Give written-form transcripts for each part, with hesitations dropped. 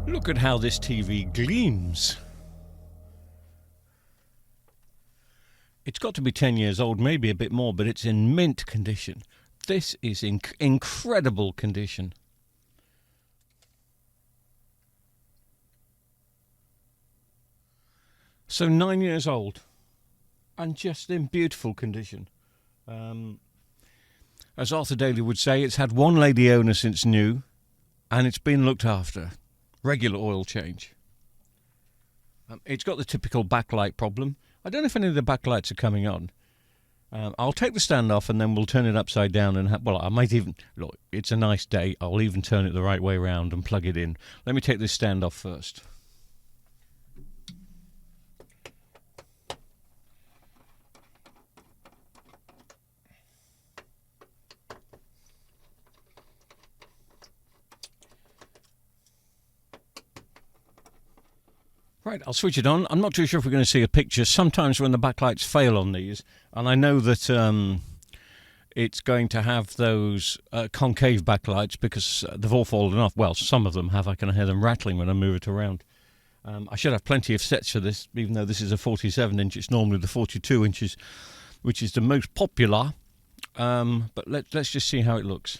Look at how this TV gleams. It's got to be 10 years old, maybe a bit more, but it's in mint condition. This is in incredible condition. So 9 years old and just in beautiful condition. As Arthur Daly would say, it's had one lady owner since new and it's been looked after. Regular oil change. It's got the typical backlight problem. I don't know if any of the backlights are coming on. I'll take the stand off and then we'll turn it upside down and I might even, look, it's a nice day, I'll even turn it the right way around and plug it in. Let me take this stand off first. Right, I'll switch it on. I'm not too sure if we're going to see a picture. Sometimes when the backlights fail on these, and I know that it's going to have those concave backlights because they've all fallen off. Well, some of them have. I can hear them rattling when I move it around. I should have plenty of sets for this, even though this is a 47-inch. It's normally the 42 inches, which is the most popular. But let's just see how it looks.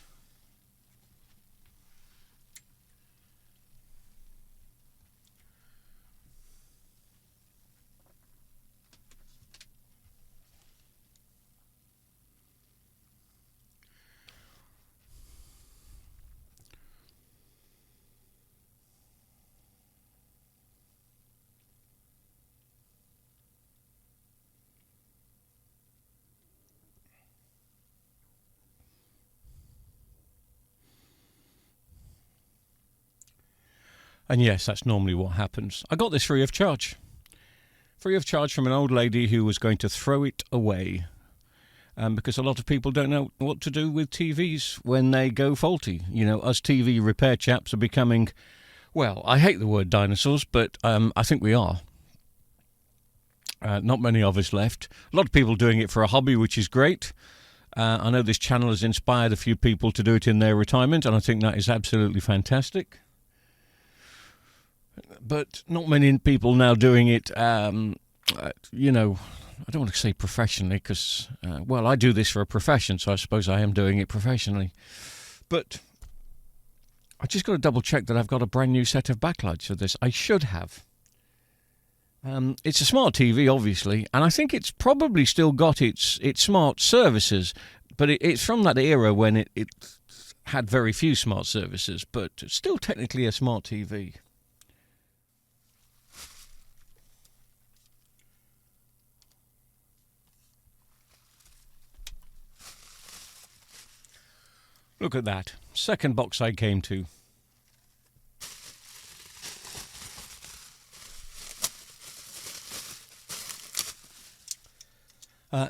And yes, that's normally what happens. I got this free of charge. Free of charge from an old lady who was going to throw it away. Because a lot of people don't know what to do with TVs when they go faulty. You know, us TV repair chaps are becoming, well, I hate the word dinosaurs, but I think we are. Not many of us left. A lot of people doing it for a hobby, which is great. I know this channel has inspired a few people to do it in their retirement, and I think that is absolutely fantastic. But not many people now doing it, you know, I don't want to say professionally because, well, I do this for a profession, so I suppose I am doing it professionally. But I just got to double check that I've got a brand new set of backlights for this. I should have. It's a smart TV, obviously, and I think it's probably still got its smart services, but it's from that era when it had very few smart services, but it's still technically a smart TV. Look at that. Second box I came to.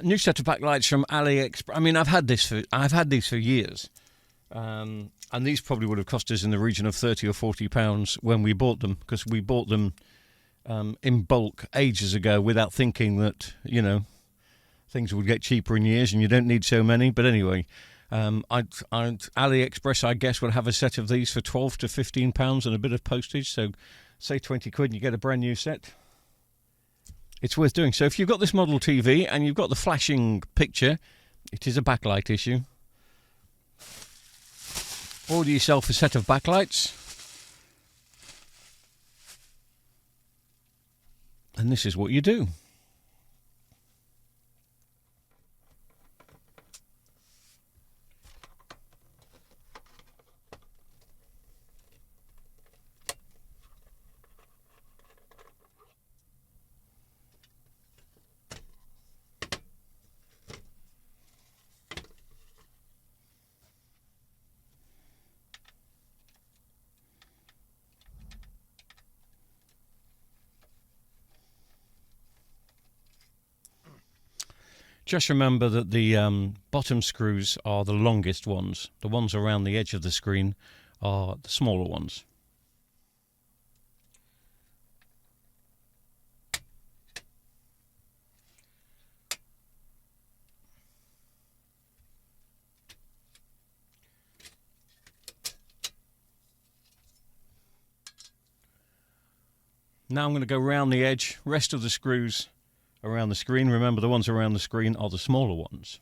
New set of backlights from AliExpress. I mean, I've had these for years, and these probably would have cost us in the region of £30 or £40 when we bought them, because we bought them in bulk ages ago without thinking that, you know, things would get cheaper in years and you don't need so many. But anyway. AliExpress, I guess, would have a set of these for £12 to £15 and a bit of postage. So, say 20 quid and you get a brand new set. It's worth doing. So, if you've got this model TV and you've got the flashing picture, it is a backlight issue. Order yourself a set of backlights. And this is what you do. Just remember that the bottom screws are the longest ones. The ones around the edge of the screen are the smaller ones. Now I'm going to go round the edge, rest of the screws around the screen. Remember, the ones around the screen are the smaller ones.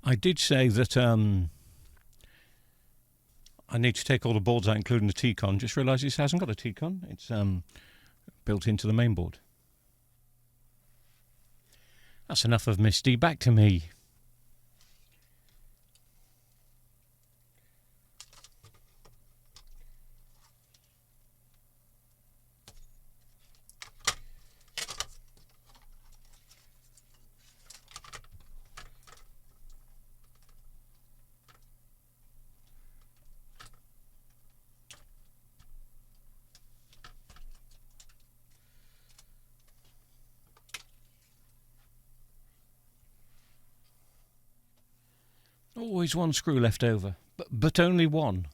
I did say that I need to take all the boards out, including the T-con. Just realised this hasn't got a T-con. It's built into the main board. That's enough of Misty. Back to me. Always one screw left over, but only one.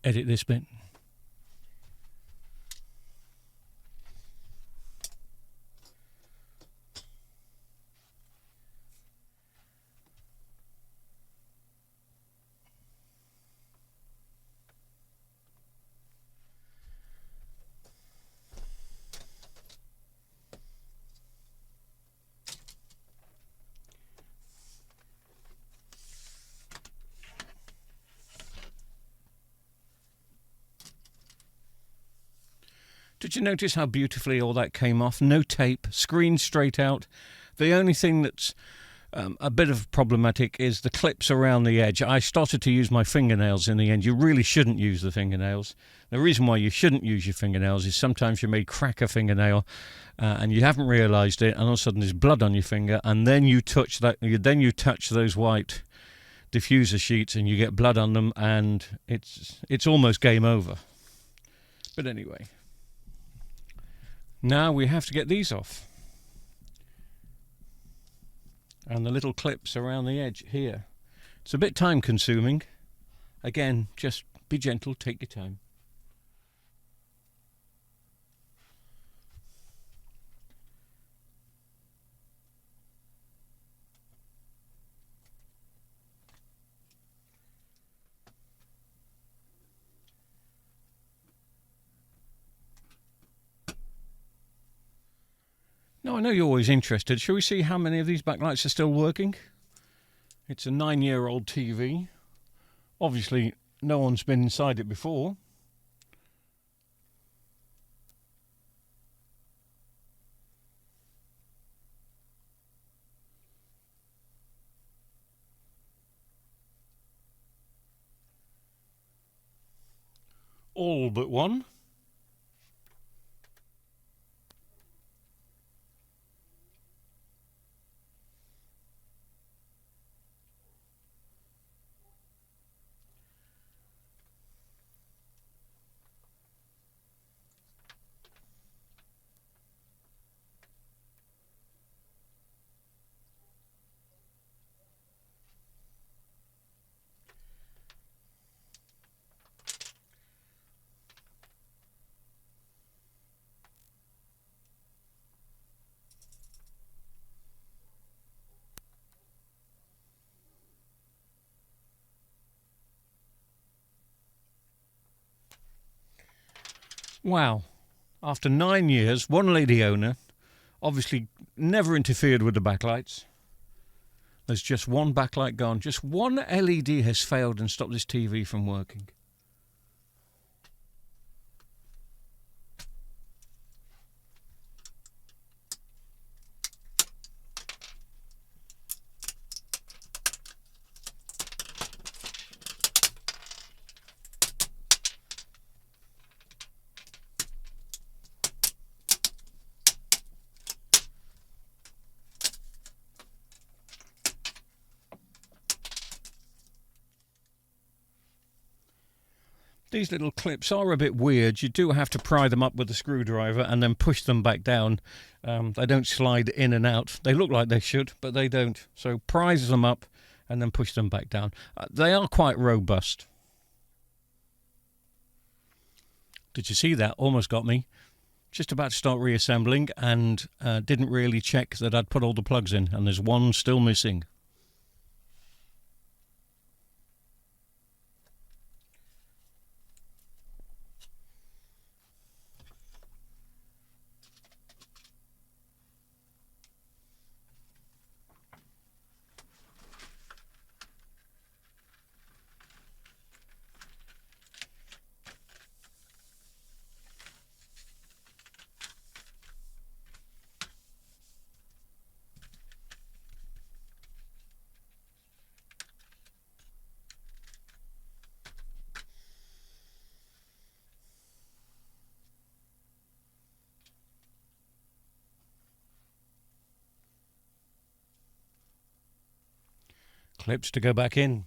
Edit this bit. Did you notice how beautifully all that came off? No tape, screen straight out. The only thing that's a bit of problematic is the clips around the edge. I started to use my fingernails in the end. You really shouldn't use the fingernails. The reason why you shouldn't use your fingernails is sometimes you may crack a fingernail and you haven't realised it, and all of a sudden there's blood on your finger, and then you touch that. Then you touch those white diffuser sheets and you get blood on them, and it's almost game over. But anyway. Now we have to get these off. And the little clips around the edge here. It's a bit time consuming. Again, just be gentle, take your time. Now, I know you're always interested. Shall we see how many of these backlights are still working? It's a 9-year-old TV. Obviously, no one's been inside it before. All but one. Wow. After 9 years, one lady owner, obviously never interfered with the backlights. There's just one backlight gone. Just one LED has failed and stopped this TV from working. These little clips are a bit weird. You do have to pry them up with a screwdriver and then push them back down. They don't slide in and out. They look like they should, but they don't. So prise them up and then push them back down. They are quite robust. Did you see that? Almost got me. Just about to start reassembling and didn't really check that I'd put all the plugs in, and there's one still missing. Clips to go back in.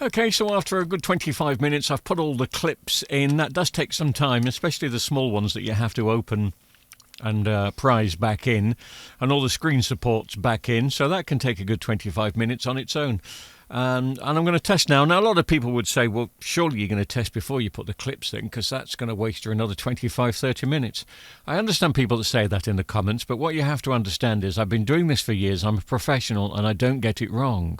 Okay, so after a good 25 minutes, I've put all the clips in. That does take some time, especially the small ones that you have to open and prise back in, and all the screen supports back in. So that can take a good 25 minutes on its own. And I'm going to test now. Now, a lot of people would say, well, surely you're going to test before you put the clips in, because that's going to waste you another 25, 30 minutes. I understand people that say that in the comments, but what you have to understand is I've been doing this for years. I'm a professional and I don't get it wrong.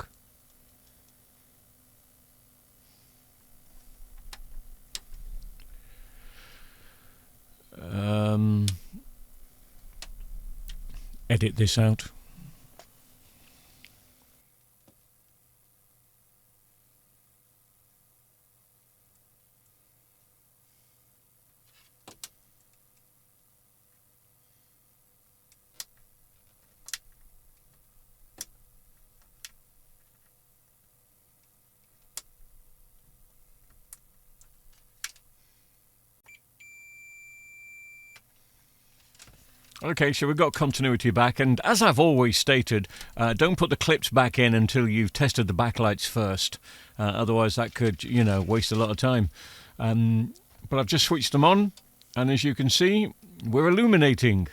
Edit this out. Okay, so we've got continuity back, and as I've always stated, don't put the clips back in until you've tested the backlights first. Otherwise that could, waste a lot of time. But I've just switched them on, and as you can see, we're illuminating.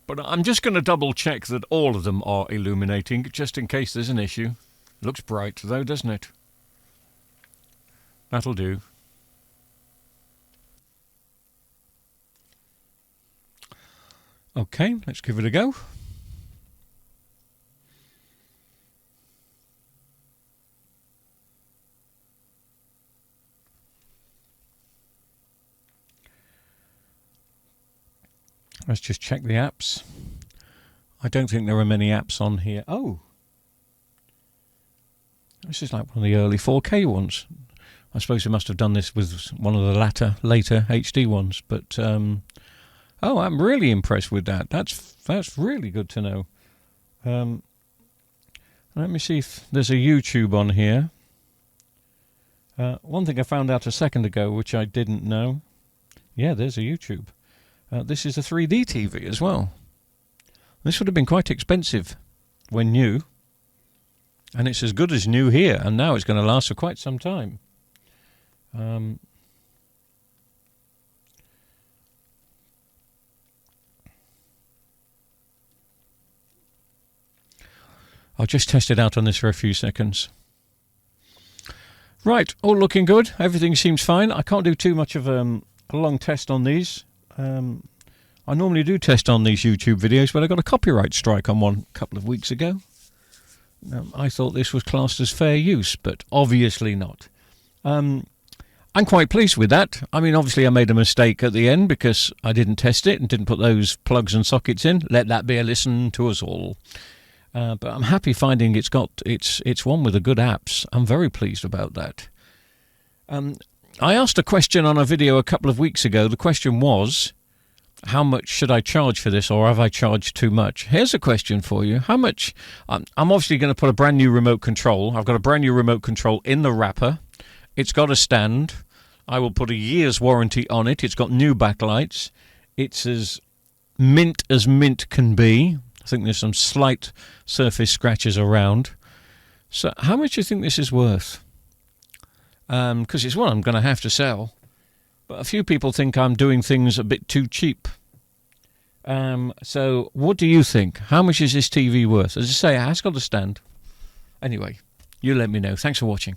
But I'm just going to double check that all of them are illuminating, just in case there's an issue. Looks bright though, doesn't it? That'll do. Okay, let's give it a go. Let's just check the apps. I don't think there are many apps on here. Oh! This is like one of the early 4K ones. I suppose they must have done this with one of the later HD ones, but oh, I'm really impressed with that. That's really good to know. Let me see if there's a YouTube on here. One thing I found out a second ago, which I didn't know. Yeah, there's a YouTube. This is a 3D TV as well. This would have been quite expensive when new. And it's as good as new here, and now it's going to last for quite some time. I'll just test it out on this for a few seconds. Right, all looking good. Everything seems fine. I can't do too much of a long test on these. I normally do test on these YouTube videos, but I got a copyright strike on one a couple of weeks ago. I thought this was classed as fair use, but obviously not. I'm quite pleased with that. I mean, obviously I made a mistake at the end because I didn't test it and didn't put those plugs and sockets in. Let that be a lesson to us all. But I'm happy finding it's one with the good apps. I'm very pleased about that. I asked a question on a video a couple of weeks ago. The question was, how much should I charge for this, or have I charged too much? Here's a question for you. How much? I'm obviously going to put a brand new remote control. I've got a brand new remote control in the wrapper. It's got a stand. I will put a year's warranty on it. It's got new backlights. It's as mint can be. I think there's some slight surface scratches around. So how much do you think this is worth? Because it's one I'm going to have to sell. But a few people think I'm doing things a bit too cheap. So what do you think? How much is this TV worth? As I say, it has got a stand. Anyway, you let me know. Thanks for watching.